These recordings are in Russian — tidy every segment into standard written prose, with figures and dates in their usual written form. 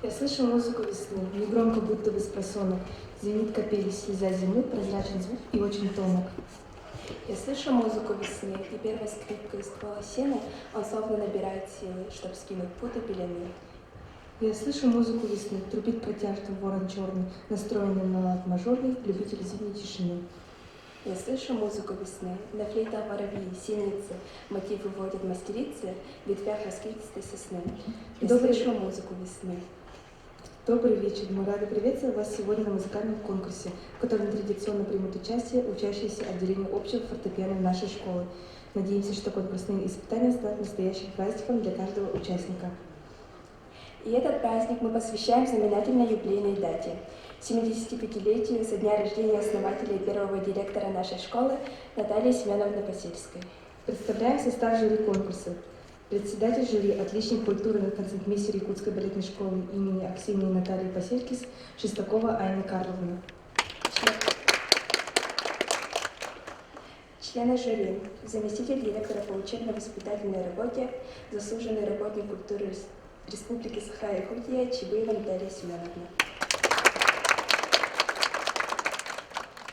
Я слышу музыку весны, негромко, будто бы с просонок. Звенит капель, слеза зимы, прозрачен звук и очень тонок. Я слышу музыку весны, и первой скрипкой из ствола сена он словно набирает силы, чтоб скинуть путы пелены. Я слышу музыку весны, трубит протяжно ворон черный, настроенный на лад мажорный, любитель зимней тишины. Я слышу музыку весны, на флейтах воробьи, синицы, мотив выводят мастерицы, в ветвях раскидистой сосны. Я слышу музыку весны. Добрый вечер. Мы рады приветствовать вас сегодня на музыкальном конкурсе, в котором традиционно примут участие учащиеся отделения общего фортепиано нашей школы. Надеемся, что конкурсные испытания станут настоящим праздником для каждого участника. И этот праздник мы посвящаем знаменательной юбилейной дате – 75-летию со дня рождения основателя и первого директора нашей школы Натальи Семеновны Посельской. Представляем состав жюри конкурса. Председатель жюри, отличник культуры на концертмейстер Якутской балетной школы имени Аксинии Натальи Посельской, Шестакова Айна Карловна. Члены жюри, заместитель директора по учебно-воспитательной работе, заслуженный работник культуры Республики Саха-Якутия Чебыева Наталья Семеновна.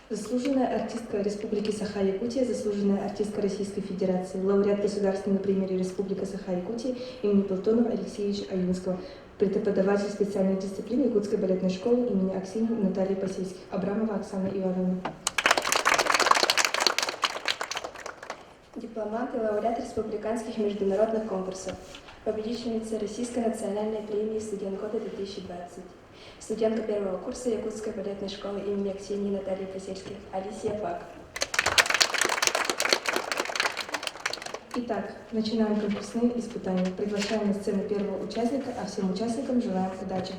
Заслуженная артистка Республики Саха-Якутия, заслуженная артистка Российской Федерации, лауреат государственной премии Республика Саха-Якутия имени Платонова Алексеевича Аюнского, преподаватель специальных дисциплин Якутской балетной школы имени Аксинии Натальи Посельской, Абрамова Оксана Ивановна. Дипломант и лауреат республиканских международных конкурсов, победительница Российской национальной премии «Студент года 2020», студентка первого курса Якутской балетной школы имени Аксинии Натальи Посельской, Алисия Пак. Итак, начинаем конкурсные испытания. Приглашаем на сцену первого участника, а всем участникам желаем удачи.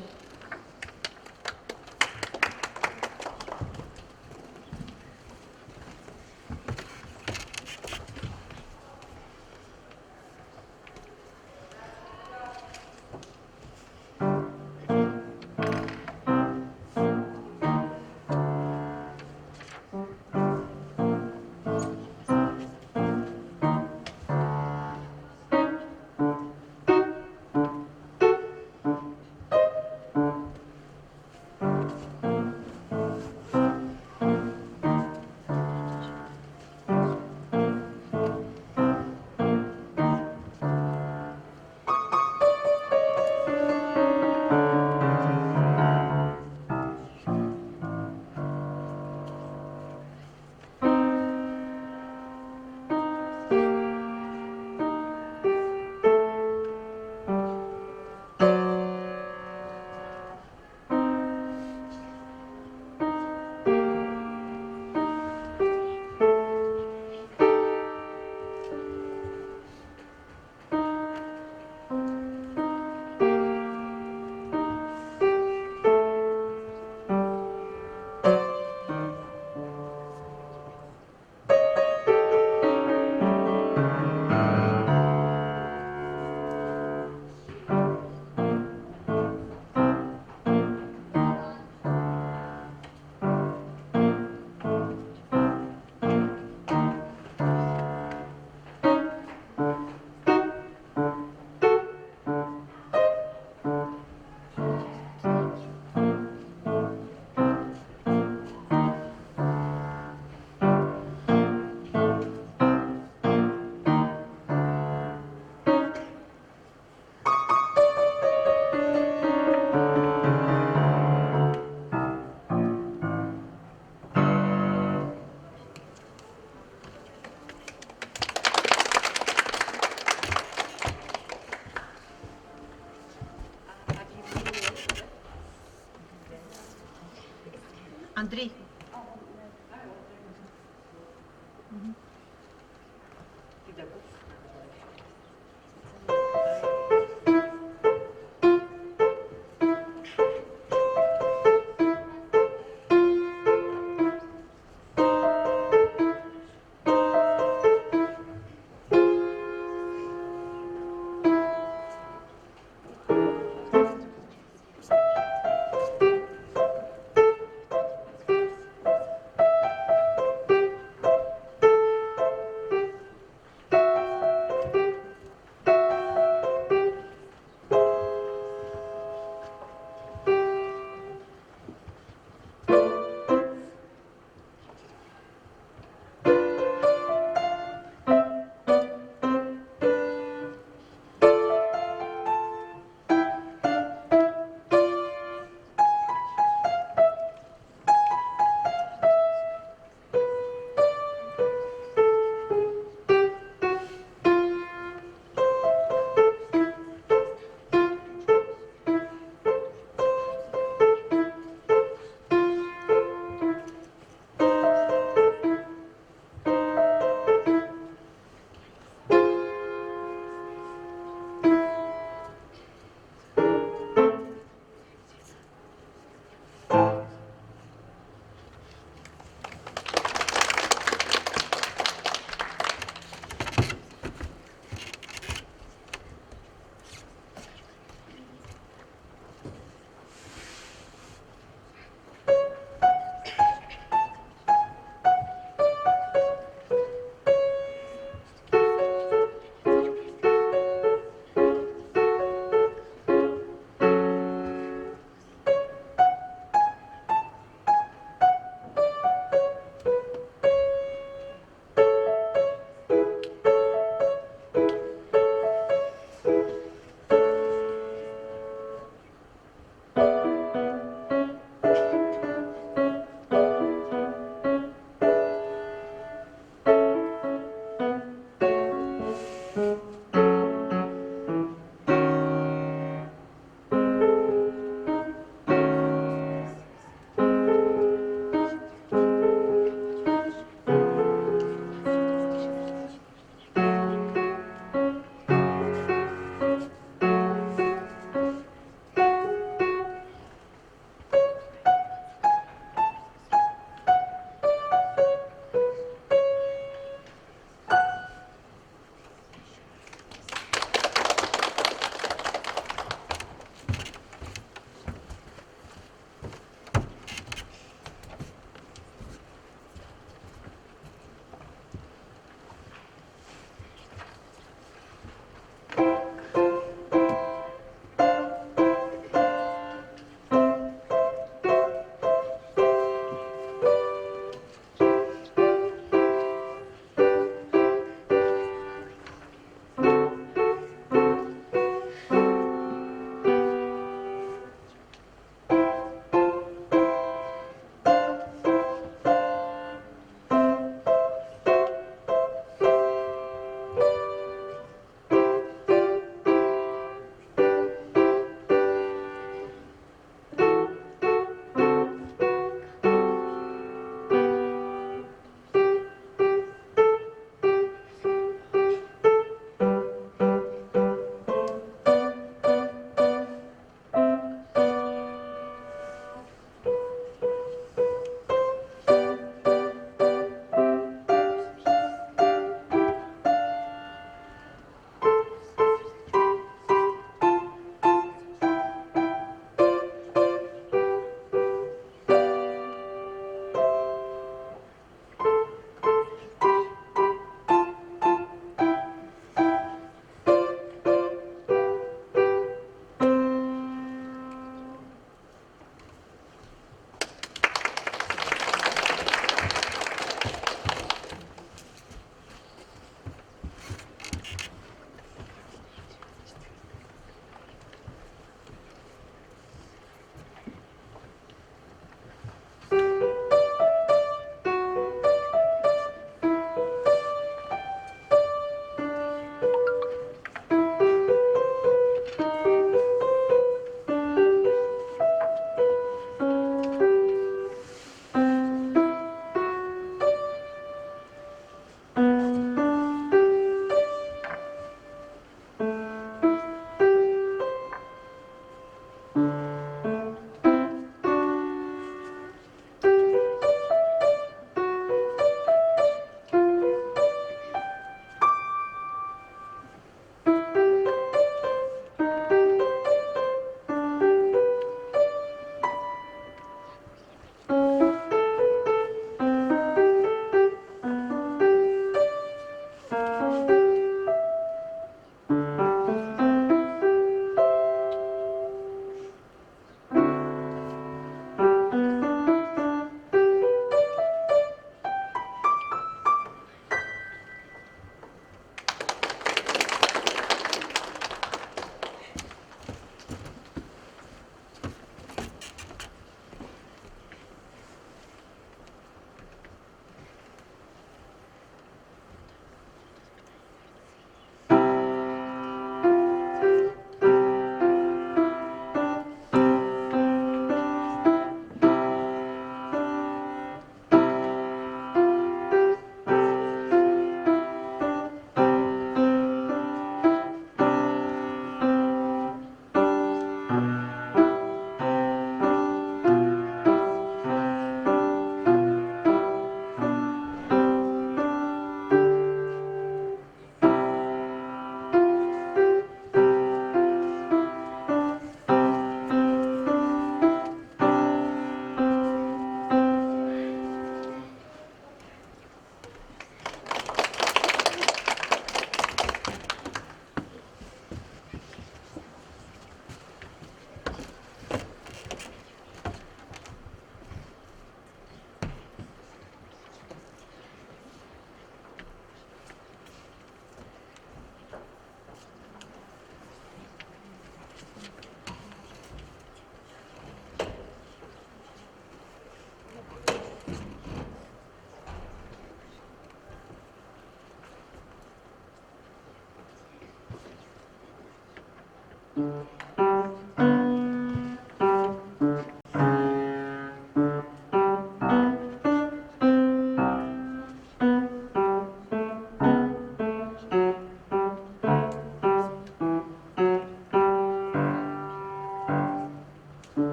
Андрей.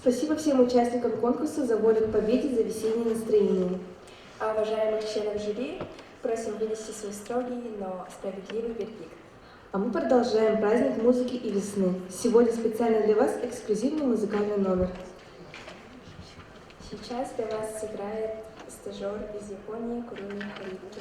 Спасибо всем участникам конкурса за волю к победе, за весеннее настроение. А уважаемых членов жюри просим вынести свой строгий, но справедливый вердикт. А мы продолжаем праздник музыки и весны. Сегодня специально для вас эксклюзивный музыкальный номер. Сейчас для вас сыграет стажер из Японии Курumi Харики.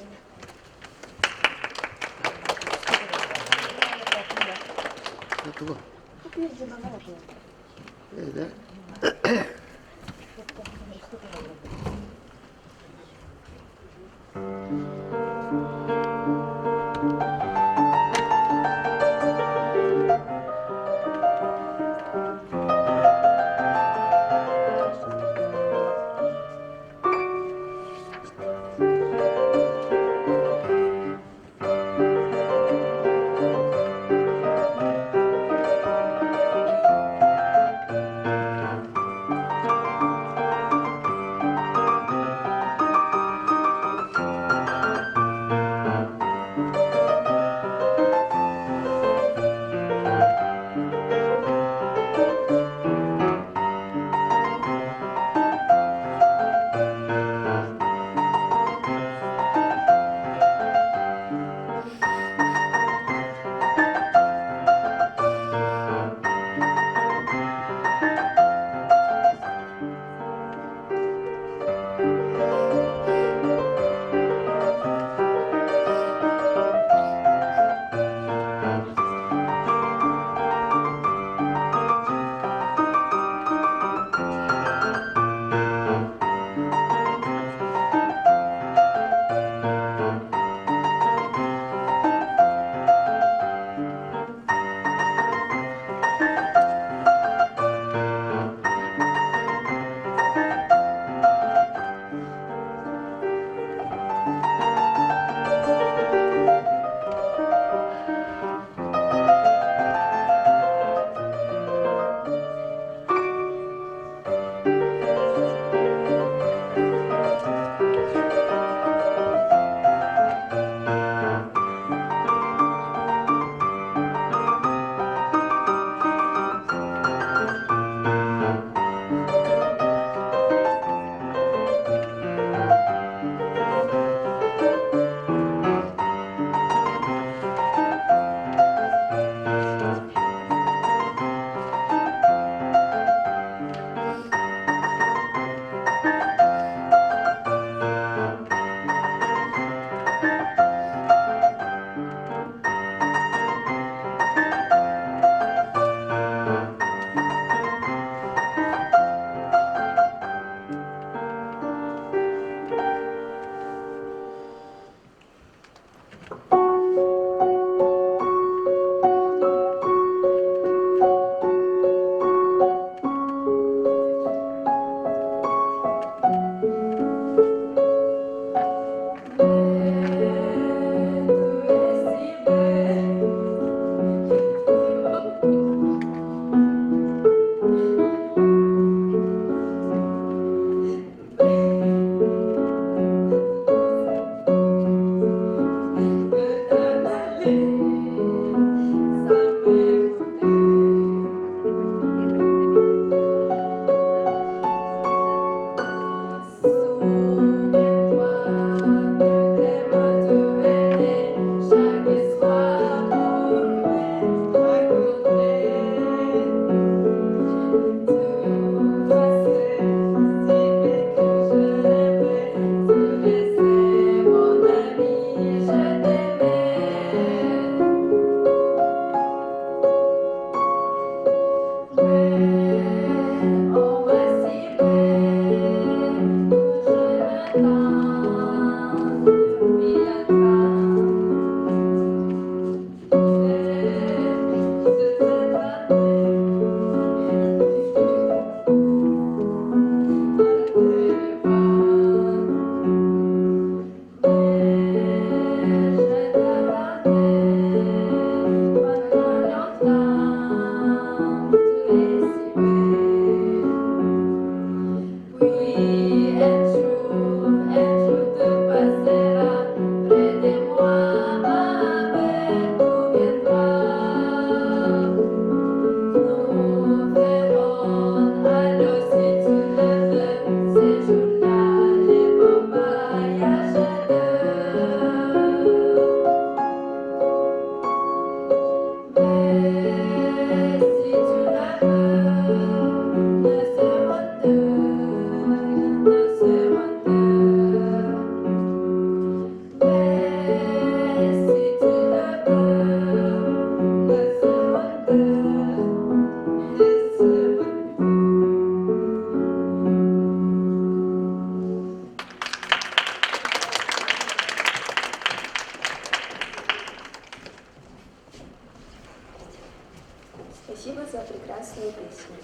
13-ю песню.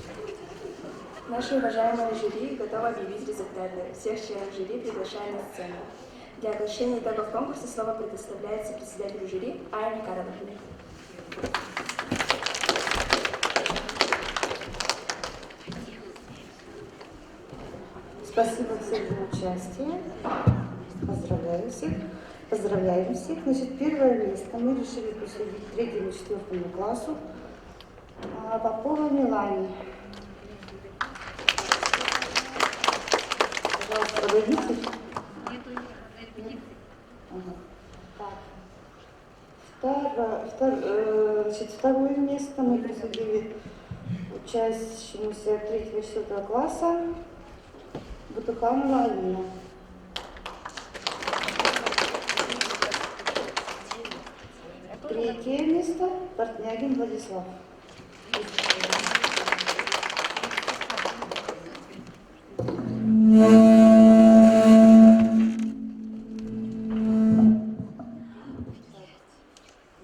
Наши уважаемые жюри готовы объявить результаты. Всех членов жюри приглашаем на сцену. Для оглашения итогов конкурса слово предоставляется председателю жюри Айне Карловне. Спасибо всем за участие. Поздравляем всех. Значит, первое место мы решили присудить 3-му и 4-му классу Попова Милане. Пожалуйста, подойдите. Значит, второе место мы присудили учащемуся 3-го и 4-го класса Бутуханова Алина. Третье место Портнягин Владислав.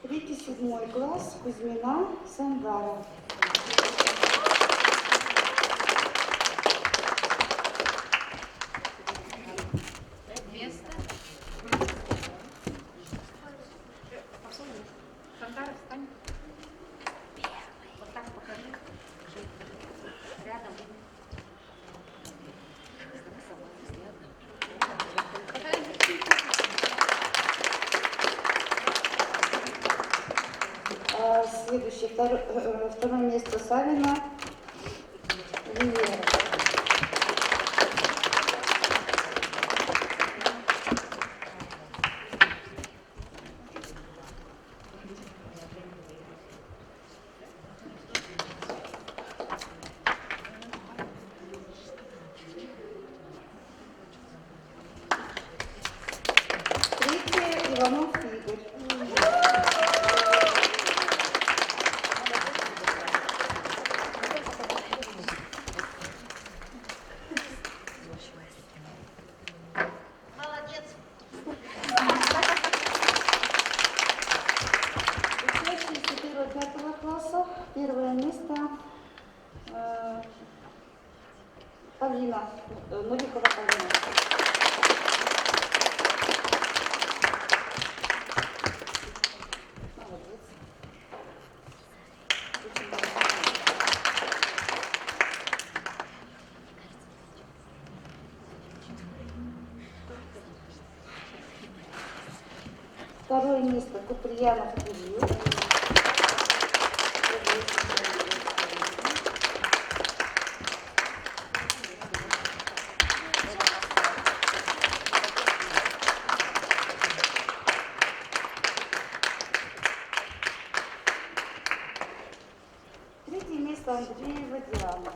Третий, 7-й класс Кузьмина Сардаана. Следующее, второе место Саввина Лилия. Третье Иванов Игорь. Первое место Полина, Новикова Полина. Молодец. Второе место Куприянов Кирилл. Третье место Андреева Диана.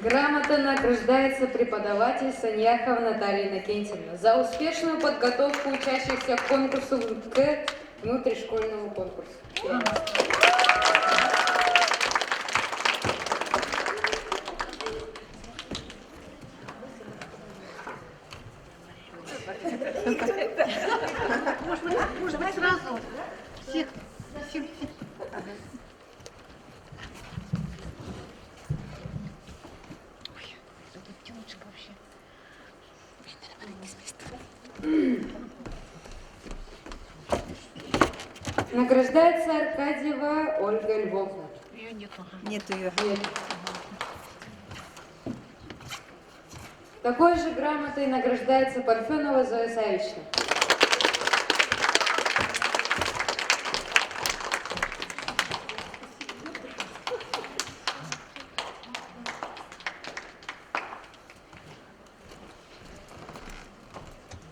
Грамота награждается преподаватель Саньяхова Наталья Иннокентьевна за успешную подготовку учащихся к конкурсу к внутришкольному конкурсу. Может быть, сразу всех. Награждается Аркадьева Ольга Львовна. Ее нету. Нет ее. Нет. Такой же грамотой награждается Парфенова Зоя Савична.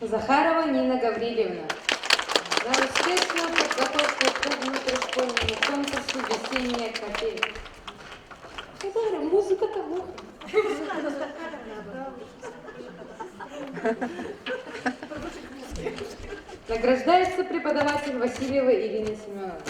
Захарова Нина Гаврилевна за успешную подготовку к внутришкольному конкурсу «Весенняя капель». Музыка того. Награждается преподаватель Васильева Ирина Семеновна.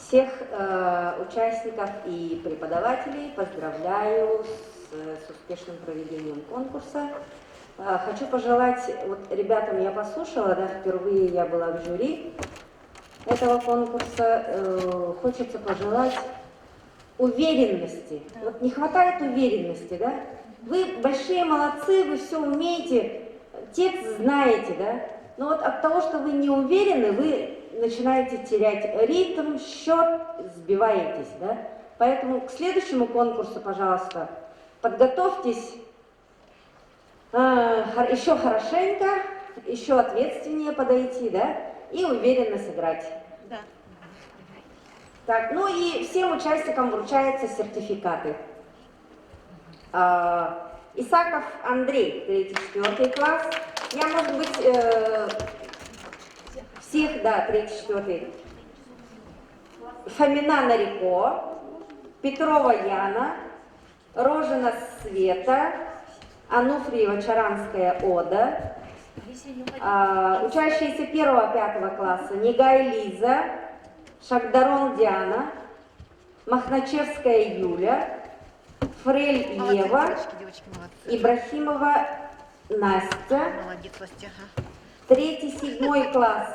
Всех участников и преподавателей поздравляю с успешным проведением конкурса. Хочу пожелать, вот ребятам я послушала, да, впервые я была в жюри этого конкурса, хочется пожелать уверенности. Вот не хватает уверенности, да? Вы большие молодцы, вы все умеете, текст знаете, да? Но вот от того, что вы не уверены, вы начинаете терять ритм, счет, сбиваетесь, да? Поэтому к следующему конкурсу, пожалуйста, подготовьтесь еще хорошенько, еще ответственнее подойти, да? И уверенно сыграть. Да. Так, ну и всем участникам вручаются сертификаты. Исаков Андрей, 3-4 класс. Я, может быть, всех, да, 3-4. Фомина Нарико, Петрова Яна, Рожина Света, Ануфриева Чаранская Ода, учащиеся 1-5 класса Негай Лиза, Шагдарон Диана, Махначевская Юля, Фрель Ева, Ибрахимова Настя, 3-7 класс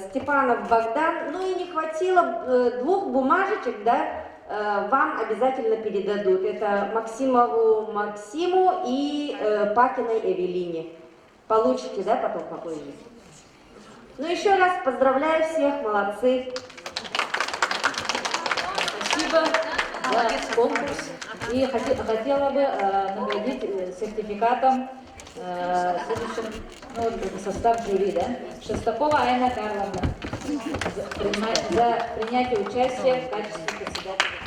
Степанов Богдан. Ну и не хватило 2 бумажечек, да, вам обязательно передадут. Это Максимову Максиму и Пакиной Эвелине. Получите, да, потом попозже. Ну еще раз поздравляю всех, молодцы. Спасибо за конкурс. И хотела бы наградить сертификатом следующим, ну, состав жюри, да? Шестакова Айна Карловна за принятие участия в качестве председателя.